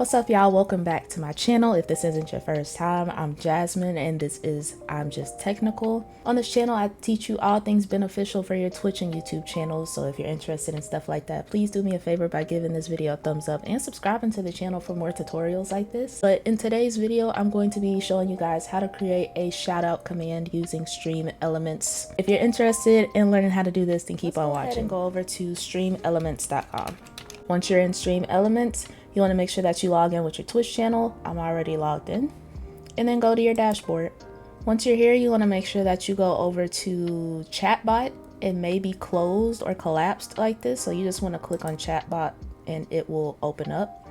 What's up, y'all? Welcome back to my channel. If this isn't your first time, I'm Jasmine and this is I'm Just Technical. On this channel, I teach you all things beneficial for your Twitch and YouTube channels. So if you're interested in stuff like that, please do me a favor by giving this video a thumbs up and subscribing to the channel for more tutorials like this. But in today's video, I'm going to be showing you guys how to create a shout out command using StreamElements. If you're interested in learning how to do this, then keep on watching. Go ahead and go over to StreamElements.com. Once you're in StreamElements, you want to make sure that you log in with your Twitch channel. I'm already logged in. And then go to your dashboard. Once you're here, you want to make sure that you go over to Chatbot. It may be closed or collapsed like this. So you just want to click on Chatbot and it will open up.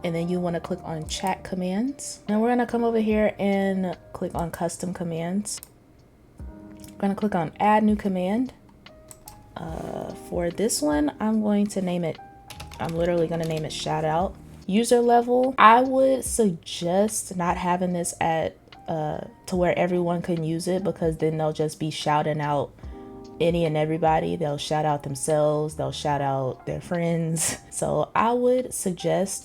And then you want to click on Chat Commands. Now we're going to come over here and click on Custom Commands. I'm going to click on Add New Command. For this one, I'm literally going to name it Shoutout. User level, I would suggest not having this at to where everyone can use it, because then they'll just be shouting out any and everybody. They'll shout out themselves, they'll shout out their friends. So I would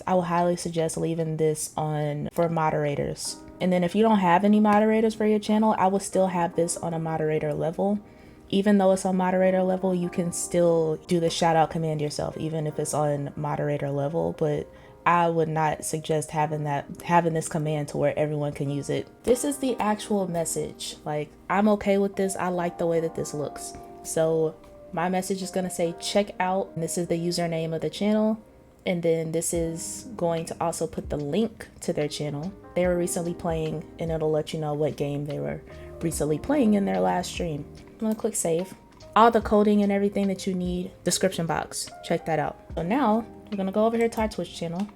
highly suggest leaving this on for moderators. And then if you don't have any moderators for your channel, I would still have this on a moderator level. Even though it's on moderator level, you can still do the shout out command yourself, even if it's on moderator level. But I would not suggest having this command to where everyone can use it. This is the actual message. Like, I'm okay with this. I like the way that this looks. So my message is going to say check out. And this is the username of the channel. And then this is going to also put the link to their channel. They were recently playing, and it'll let you know what game they were recently playing in their last stream. I'm gonna click save. All the coding and everything that you need, description box, check that out. So now we're gonna go over here to our Twitch channel,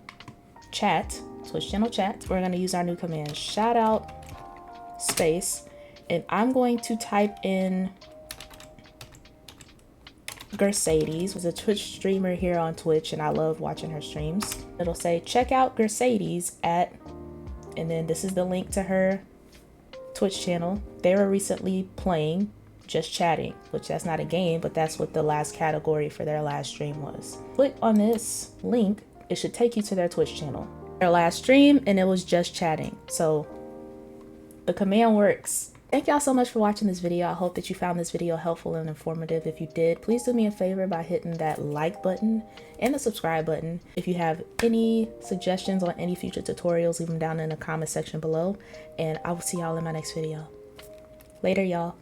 Twitch channel chat. We're gonna use our new command, shout out space, and I'm going to type in Gersadis, who's a Twitch streamer here on Twitch, and I love watching her streams. It'll say check out Gersadis at, and then this is the link to her Twitch channel. They were recently playing Just Chatting, which that's not a game, but that's what the last category for their last stream was. Click on this link, it should take you to their Twitch channel, their last stream, and it was Just Chatting. So the command works. Thank y'all so much for watching this video. I hope that you found this video helpful and informative. If you did, please do me a favor by hitting that like button and the subscribe button. If you have any suggestions on any future tutorials, leave them down in the comment section below, and I will see y'all in my next video. Later, y'all.